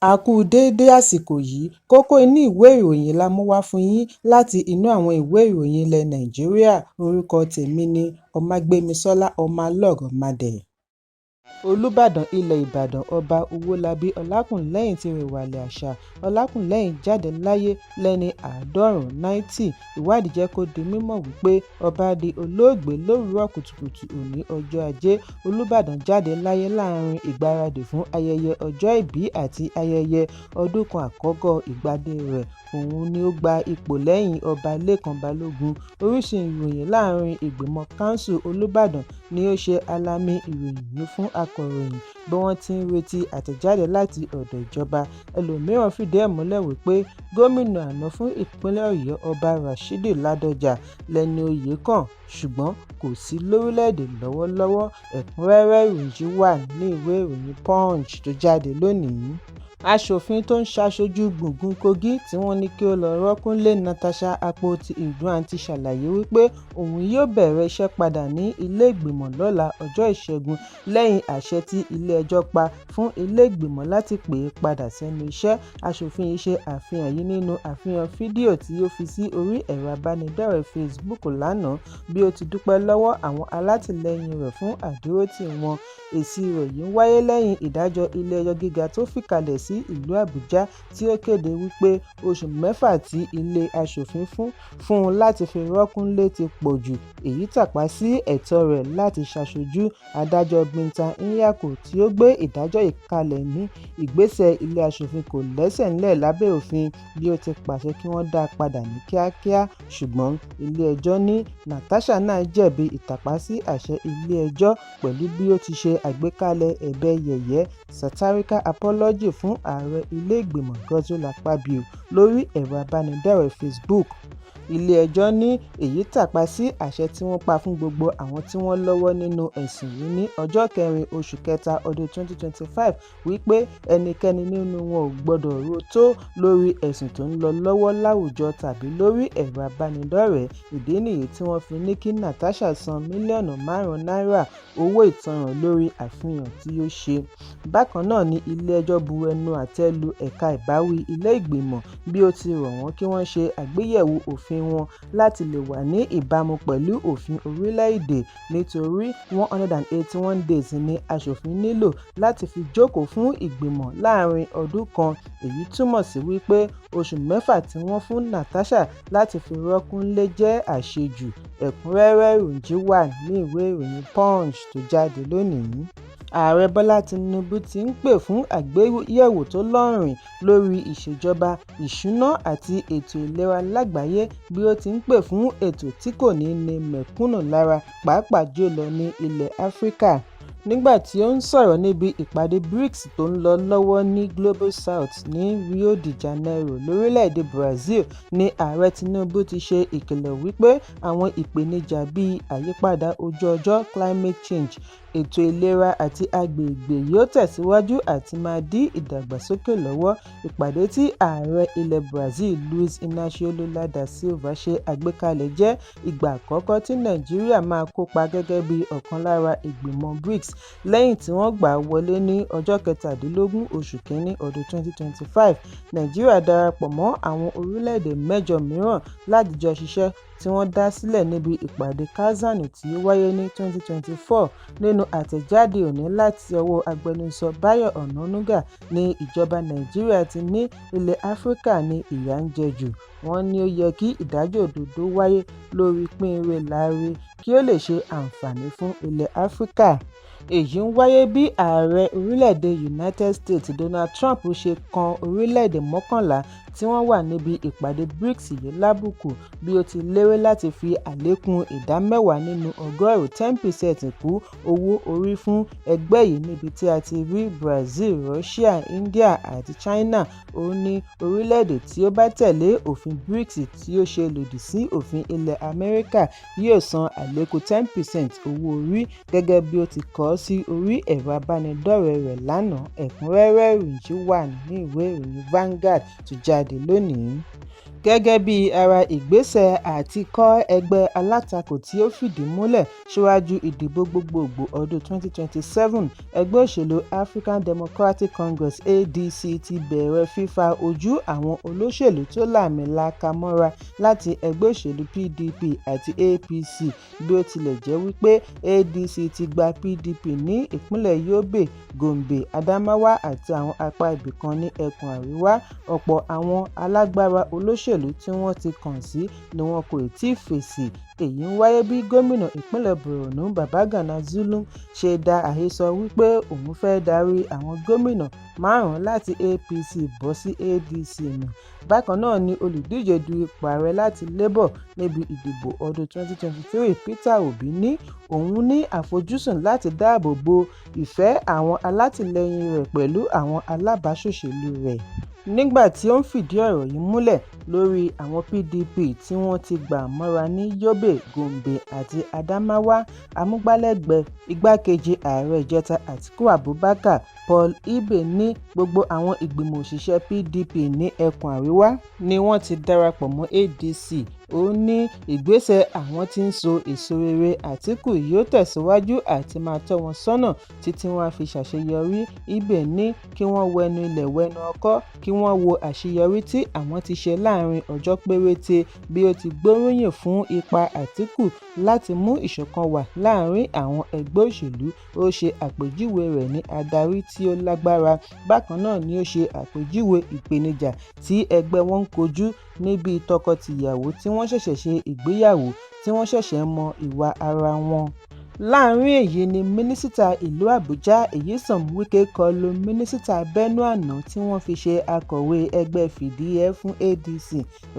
A kú déédé àsìkò yìí, kókó inú ìwé ìròyìn la mú wá fún yín láti inú àwọn ìwé ìròyìn ilẹ̀ Nàìjíríà. Orúkọ tèmi ni Ọmágbémisọ́lá Ọmọlọ́rọ̀mádé. Olúbàdàn ilẹ̀ Ìbàdàn Ọba Owólabí Ọlákùnlẹ́yìn ti rèwàlẹ̀ àṣà. Ọlákùnlẹ́yìn jáde láyé lẹ́ni 90. Ìwádìí jẹ́ kó di mímọ̀ wípé ọba di olóògbé lówùúrọ̀ kùtùkùtù òní ọjọ́ Ajé. Olúbàdàn jáde láyé láàrin ìgbáradì fún ayẹyẹ ọjọ́ ìbí àti ayẹyẹ ọdún kan àkọ́kọ́ ìgbádé rẹ̀. Òun ni ó gba ipò lẹ́yìn ọba Lékan Balógun. Orísun ìròyìn láàrin ìgbìmọ̀ kánsù Olúbàdàn ni ó ṣe alamí ìròyìn yìí fún akọ̀ròyìn bí wọ́n ti ń retí àtẹ̀jáde láti ọ̀dọ̀ ìjọba. Ẹlòmíràn fìdí ẹ̀ múlẹ̀ wípé gómìnà àná fún ìpínlẹ̀ Ọ̀yọ́ Ọba Rashidi Ládọjà lẹni oyè kàn, ṣùgbọ́n kò sí lórílẹ̀‐èdè lọ́wọ́lọ́wọ́. Ẹ̀kúnrẹ́rẹ́ ìròyìn wà ní ìwé ìròyìn Punch tó jáde lónìí. Aṣòfin tó ń ṣaṣojú gbùngbùn Kogi tí wọ́n ní kí ó lọ rọ́kúnlé Natasha Akpoti-Uduaghan ti ṣàlàyé wípé òun yóò bẹ̀rẹ̀ iṣẹ́ padà ní ilé ìgbìmọ̀ lọ́la ọjọ́ Ìṣẹ́gun lẹ́yìn àṣẹ tí ilé ẹjọ́ pa fún ilé ìgbìmọ̀ láti pè é padà sẹ́nu iṣẹ́. Aṣòfin yìí ṣe àfihàn yìí nínú àfihàn fídíò tí ó fi sí orí ẹ̀rọ abánidọ́rẹ̀ẹ́ Facebook lánàá bí ó ti dúpẹ́ lọ́wọ́ àwọn alátìlẹyìn rẹ̀ fún àdúrótì wọn. Èsì rẹ̀ yìí wáyé lẹ́yìn ìdájọ́ ilé ẹjọ́ gíga tó fìkàlẹ̀ sí ìlú Àbújá tí ó kéde wípé oṣù 6 tí ilé aṣòfin fún un láti fi rọ́kúnlé ti pọ̀ jù. Èyí tàpá sí ẹ̀tọ́ rẹ̀ láti ṣaṣojú. Adájọ́ Binta Nyako tí ó gbé ìdájọ́ ìkalẹ̀ ní ìgbésẹ̀ ilé aṣòfin kò lẹ́sẹ̀ ńlẹ̀ lábẹ́ òfin bí ó ti pàṣẹ kí wọ́n dá a padà ní kíákíá, ṣùgbọ́n ilé ẹjọ́ ní Natasha náà jẹ̀bi ìtàpá sí àṣẹ ilé ẹjọ́ pẹ̀lú bí ó ti ṣe àgbékalẹ̀ ẹ̀bẹ̀ yẹ̀yẹ́ satirical apology fún ààrẹ ilé ìgbìmọ̀ Godswill Akpabio lórí ẹ̀rọ abánidọ́rẹ̀ẹ́ Facebook. Ilé ẹjọ́ ní èyí tàpá sí àṣẹ tí wọ́n pa fún gbogbo àwọn tí wọ́n lọ́wọ́ nínú ẹ̀sùn yìí ní ọjọ́ 4 oṣù kẹta ọdún 2025 wípé ẹnikẹ́ni nínú wọn ò gbọdọ̀ rò tó lórí ẹ̀sùn tó ń lọ lọ́wọ́ láwùjọ tàbí lórí ẹ̀rọ abánidọ́rẹ̀ẹ́. Ìdí nìyí tí wọ́n fi ní kí Natasha san mílíọ̀nù 5 náírà owó ìtanràn lórí àfihàn tí ó ṣe. Bákan náà ni ilé ẹjọ́ bu ẹnu àtẹ́ lu ẹ̀ka ìbáwí ilé ìgbìmọ̀ bí ó ti rọ̀ wọ́n kí wọ́n ṣe àgbéyẹ̀wò òfin wọn láti lè wà ní ìbámu pẹ̀lú òfin orílẹ̀-èdè nítorí 181 days ni aṣòfin nílò láti fi jókòó fún ìgbìmọ̀ láàrin ọdún kan. Èyí túmọ̀ sí wípé oṣù 6 tí wọ́n fún Natasha láti fi rọ́kúnlé jẹ́ àṣejù. Ẹ̀kúnrẹ́rẹ́ ìròyìn wà ní ìwé ìròyìn Punch tó jáde lónìí. Ààrẹ Bọ́lá Tinubu ti ń pè fún àgbéyẹ̀wò tó lọ́rìn lórí ìṣèjọba, ìṣúná àti ètò ìlera lágbàáyé bí ó ti ń pè fún ètò tí kò ní ní mẹ̀kúnnù lára pàápàá jùlọ ní ilẹ̀ Áfíríkà. Nígbà tí ó ń sọ̀rọ̀ níbi ìpàdé BRICS tó ń lọ lọ́wọ́ ní Global South ní Rio de Janeiro lórílẹ̀‐èdè Brazil ni ààrẹ Tinubu ti ṣe ìkìlọ̀ wípé àwọn ìpèníjà bíi àyípadà ojú ọjọ́ climate change, ètò ìlera àti agbègbè yóò tẹ̀síwájú àti máa dí ìdàgbàsókè lọ́wọ́. Ìpàdé tí ààrẹ ilẹ̀ Brazil Luiz Inácio Lula da Silva ṣe àgbékalẹ̀ jẹ́ ìgbà àkọ́kọ́ tí Nàìjíríà máa kópa gẹ́gẹ́ bí ọ̀kan lára ìgbìmọ̀ BRICS lẹ́yìn tí wọ́n gbà wọlé ní ọjọ́ 17 oṣù kínní ọdún 2025. Nàìjíríà darapọ̀ mọ́ àwọn orílẹ̀-èdè 8 mìíràn láti jọ ṣiṣẹ́ tí wọ́n dá sílẹ̀ níbi ìpàdé Kazanu tí ó wáyé ní 2024. Nínú àtẹ̀jáde òní láti ọwọ́ agbẹnusọ Báyọ̀ Ọ̀nànúgà ní ìjọba Nàìjíríà ti ní ilẹ̀ Áfíríkà ní ìyà ń jẹ jù. Wọ́n ní ó yẹ kí ìdájọ́ òdodo wáyé lórí pín-ire láre kí ó lè ṣe àǹfààní fún ilẹ̀ Áfíríkà. Èyí ń wáyé bí ààrẹ orílẹ̀-èdè United States Donald Trump ṣe kan orílẹ̀-èdè 11 tí wọ́n wà níbi ìpàdé BRICS yìí lábùkù bí ó ti lérí láti fi àlékún ìdá 10 nínú ọgọ́rùn-ún 10% kú owó orí fún ẹgbẹ́ yìí níbi tí a ti rí Brazil, Russia, India àti China. Ó ní orílẹ̀-èdè tí ó bá tẹ̀lé òfin BRICS tí ó ṣe lòdì sí òfin ilẹ̀ Amẹ́ríkà yóò san àlékún 10% owó orí gẹ́gẹ́ bí ó ti kọ sí orí ẹ̀rọ abánidọ́rẹ̀ẹ́ rẹ̀ lánàá. Ẹ̀kúnrẹ́rẹ́ ìròyìn wà ní ìwé ìròyìn Vanguard tó jáde lónìí. gẹ́gẹ́ bí ara ìgbésẹ̀ àti kọ́ ẹgbẹ́ alátakò tí ó fìdí múlẹ̀ síwájú ìdìbò gbogbogbò ọdún 2027. Ẹgbẹ́ òṣèlú African Democratic Congress (ADC) ti bẹ̀rẹ̀ fífa ojú àwọn olóṣèlú tó lààmìlaka mọ́ra láti ẹgbẹ́ òṣèlú PDP àti APC, bí ó tilẹ̀ jẹ́ wípé ADC ti gba PDP ní ìpínlẹ̀ Yobe, Gombe, Adamawa àti àwọn apá ibìkan ní ẹkùn àríwá. Ọ̀pọ̀ àwọn alágbára olóṣèlú tí wọ́n ti kàn sí ni wọn kò tíì fèsì. Èyí ń wáyé bí gómìnà ìpínlẹ̀ Borno Babagana Zulum ṣe dá àhesọ wípé òun fẹ́ darí àwọn gómìnà 5 láti APC bọ́ sí ADC nù. Bákan náà ni olùdíje du ipò ààrẹ láti Labour níbi ìdìbò ọdún 2023 Peter Obi ní òun ní àfojúsùn láti dáàbò bo ìfẹ́ àwọn alátìlẹyìn rẹ̀ pẹ̀lú àwọn alábàáṣòṣèlú rẹ̀. Nígbà tí ó ń fìdí ọ̀rọ̀ yìí múlẹ̀ lórí àwọn PDP tí wọ́n ti gbà mọ́ra ní Yobe, Gombe àti Adamawa, amúgbálẹ́gbẹ̀ẹ́ igbákejì ààrẹ ìjẹta Atiku Abubakar, Paul Ibe ní gbogbo àwọn ìgbìmọ̀ òṣìṣẹ́ PDP ní ẹkùn àríwá ni wọ́n ti darapọ̀ mọ́ ADC. Ó ní ìgbésẹ̀ àwọn tí ń so èso rere. Atiku yóò tẹ̀síwájú àti máa tọ́ wọn sọ́nà títí wọ́n á fi ṣàṣeyọrí. Ibe ní kí wọ́n wẹnu ilẹ̀ wẹnu ọkọ́, kí wọ́n wo àṣeyọrí tí àwọn ti ṣe láàrin ọjọ́ péréte, bí ó ti gbóríyìn fún ipa Atiku láti mú ìṣọ̀kan wà láàrin àwọn ẹgbẹ́ òṣèlú. Ó ṣe àpèjúwe rẹ̀ ní adarí tí ó lágbára. Bákan náà ni ó ṣe àpèjúwe ìpèníjà tí ẹgbẹ́ wọn ń kojú níbi tọkọ-tìyàwó tí wọ́n ṣẹ̀ṣẹ̀ ṣe ìgbéyàwó tí wọ́n ṣẹ̀ṣẹ̀ mọ ìwà ara wọn. Láàrin èyí ni mínísítà ìlú Àbújá Nyesom Wike kọlu mínísítà Benue àná tí wọ́n fi ṣe akọ̀wé ẹgbẹ́ fìdí-hẹ́ fún ADC,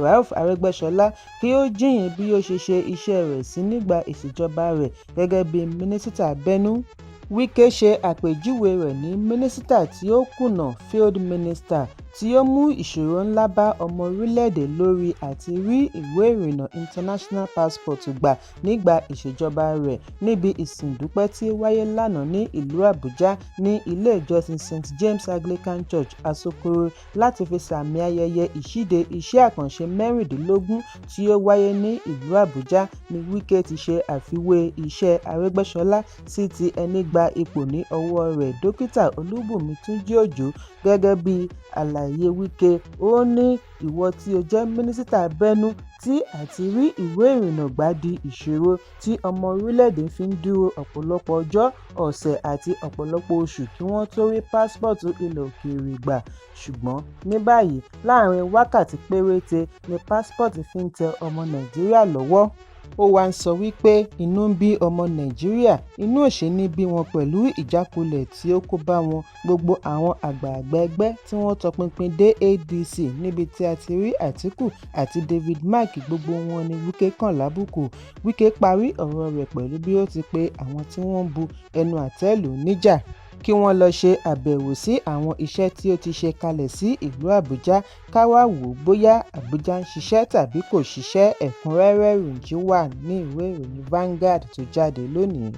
Rauf Arẹ́gbẹ́ṣọlá, kí ó jíyìn bí ó ṣe ṣe iṣẹ́ rẹ̀ sí nígbà ìṣèjọba rẹ̀ gẹ́gẹ́ bí mínísítà Benue. Wike ṣe àpèjúwe rẹ̀ ní mínísítà tí ó kùnà field minister tí ó mú ìṣòro ńlá bá ọmọ orílẹ̀-èdè lórí àti rí ìwé ìrìnnà international passport gbà nígbà ìṣèjọba rẹ̀. Níbi ìsìndúpẹ́ tí ó wáyé lánàá ní ìlú Àbújá ní ilé ìjọsìn St. James Anglican Church, Asokoro, láti fi sàmì ayẹyẹ ìṣíde iṣẹ́ àkànṣe 16 tí ó wáyé ní ìlú Àbújá ni Wike ti ṣe àfiwé iṣẹ́ Arẹ́gbẹ́ṣọlá sí ti ẹni gba ipò ní ọwọ́ rẹ̀, Dókítà Olúbùnmi Túnjí Òjó. Gẹ́gẹ́ bí àlàyé Wike, ó ní ìwọ tí ó jẹ́ mínísítà Benue tí àti rí ìwé ìrìnnà gbà di ìṣòro tí ọmọ orílẹ̀-èdè fi ń dúró ọ̀pọ̀lọpọ̀ ọjọ́, ọ̀sẹ̀ àti ọ̀pọ̀lọpọ̀ oṣù kí wọ́n tó rí pásítọ̀tù ilẹ̀ òkèèrè gbà. Ṣùgbọ́n ní báyìí, láàrin wákàtí péréte ni pásítọ̀tù fi ń tẹ ọmọ Nàìjíríà lọ́wọ́. Ó wá ń sọ wípé inú ń bí ọmọ Nàìjíríà, inú ò ṣe ní bí wọn pẹ̀lú ìjákulẹ̀ tí ó kó bá wọn. Gbogbo àwọn àgbààgbà ẹgbẹ́ tí wọ́n tọpinpin dé ADC níbi tí a ti rí Atiku àti David Mark, gbogbo wọn ni Wike kàn lábùkù. Wike parí ọ̀rọ̀ rẹ̀ pẹ̀lú bí ó ti pe àwọn tí wọ́n bu ẹnu àtẹ́ lù níjà kí wọ́n lọ ṣe àbẹ̀wò sí àwọn iṣẹ́ tí ó ti ṣe kalẹ̀ sí ìlú Àbújá, ká wá wò ó bóyá Àbújá ń ṣiṣẹ́ tàbí kò ṣiṣẹ́. Ẹ̀kúnrẹ́rẹ́ ìròyìn wà ní ìwé ìròyìn Vanguard tó jáde lónìí.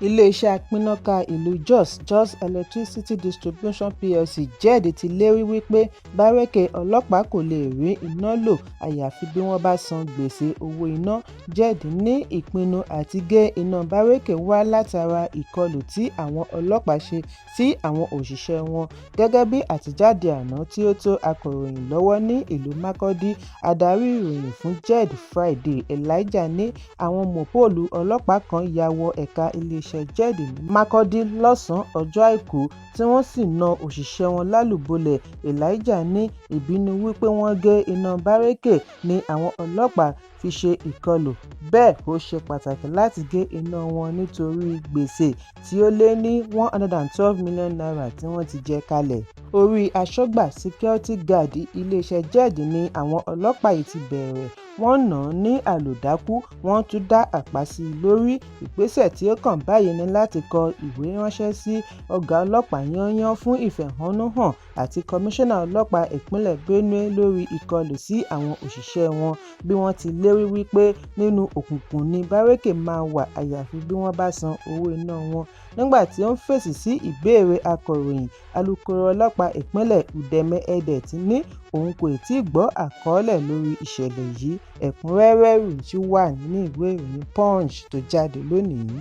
Ilé-iṣẹ́ apínnáká ìlú Jos Electricity Distribution PLC JED ti lérí wípé bárẹ́kè ọlọ́pàá kò lè rí iná lò àyàfi bí wọ́n bá san gbèsè owó iná. JED ní ìpinnu àti gé iná bárẹ́kè wá látara ìkọlù tí àwọn ọlọ́pàá ṣe sí àwọn òṣìṣẹ́ wọn. Gẹ́gẹ́ bí àtẹ̀jáde àná tí ó tó akọ̀ròyìn lọ́wọ́ ní ìlú Makurdi, adarí ìròyìn fún JED Friday Elijah ní àwọn mọ̀póòlù ọlọ́pàá kan ya wọ ẹ̀ka ilé-iṣẹ́ JED ní Makurdi lọ́sàn-án ọjọ́ Àìkú tí wọ́n sì na òṣìṣẹ́ wọn lálùbọ́lẹ̀. Elijah ní ìbínú wípé wọ́n gé iná bárẹ́kè ni àwọn ọlọ́pàá fi ṣe ìkọlù. Bẹ́ẹ̀ ó ṣe pàtàkì láti gé iná wọn nítorí gbèsè tí ó lé ní 112 million naira tí wọ́n ti jẹ kalẹ̀. Orí aṣọ́gbà security guard iléeṣẹ́ JED ni àwọn ọlọ́pàá yìí ti bẹ̀rẹ̀. Wọ́n nà án ní àlòdákú, wọ́n tún dá àpá sí i lórí. Ìgbésẹ̀ tí ó kàn báyìí ni láti kọ ìwé ránṣẹ́ sí ọ̀gá ọlọ́pàá yányán fún ìfẹ̀hónúhàn àti kọmíṣánná ọlọ́pàá ìpínlẹ̀ Benue lórí ìkọlù sí àwọn òṣìṣẹ́ wọn bí wọ́n ti lérí wípé nínú òkùnkùn ni bárẹ́kè máa wà àyàfi bí wọ́n bá san owó iná wọn. Nígbà tí ó ń fèsì sí ìbéèrè akọ̀ròyìn, alukoro ọlọ́pàá ìpínlẹ̀ Udeme Edet ní òun kò tíì gbọ́ àkọọ́lẹ̀ lórí ìṣẹ̀lẹ̀ yìí. Ẹ̀kúnrẹ́rẹ́ ìròyìn wà nínú ìwé ìròyìn Punch tó jáde lónìí.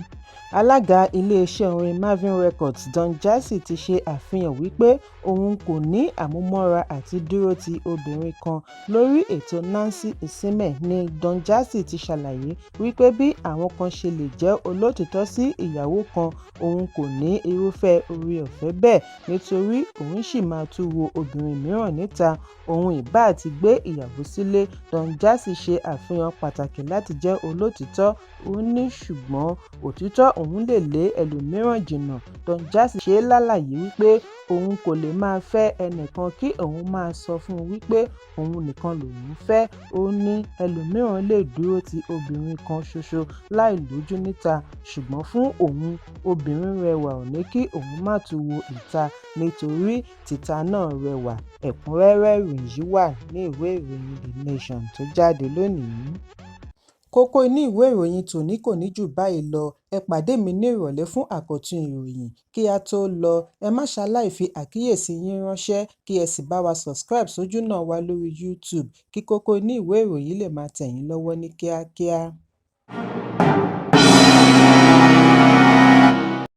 Alága iléeṣẹ́ orin Marvin Records Don Jazzy ti ṣe àfihàn wípé òun kò ní àmúmọ́ra àti dúró ti obìnrin kan. Lórí ètò Nancy Isime ni Don Jazzy ti ṣàlàyé wípé bí àwọn kan ṣe lè jẹ́ olótìítọ́ sí ìyàwó kan, òun kò ní irúfẹ́ oore-ọ̀fẹ́ bẹ́ẹ̀ nítorí òun ṣì máa tún wo obìnrin mìíràn níta, òun ìbá ti gbé ìyàwó sílé. Don Jazzy ṣe àfihàn pàtàkì láti jẹ́ olótìítọ́. Ó ní ṣùgbọ́n òtítọ́ òun lè lé ẹlòmíràn jìnnà. Don Jazzy ṣe lálàyé wípé òun kò lè máa fẹ́ ẹnìkan kí òun máa sọ fún un wípé òun nìkan lòun fẹ́. Ó ní ẹlòmíràn lè dúró ti obìnrin kan ṣoṣo láì lójú níta, ṣùgbọ́n fún òun, obìnrin rẹwà ò ní kí òun má tún wo ìta nítorí tìta náà rẹwà. Ẹ̀kúnrẹ́rẹ́ ìròyìn yìí wà ní ìwé ìròyìn The Nation tó jáde lónìí. Kókó inú ìwé ìròyìn tòní kò ní jù báyìí lọ. Ẹ pàdé mi ní ìrọ̀lẹ́ fún àkọ́tún ìròyìn. Kí a tó lọ, ẹ má ṣaláì fi àkíyèsí yín ránṣẹ́ kí ẹ sì bá wa subscribe sójú náà wa lórí YouTube kí kókó inú ìwé ìròyìn lè máa tẹ̀ yín lọ́wọ́ ní kíákíá.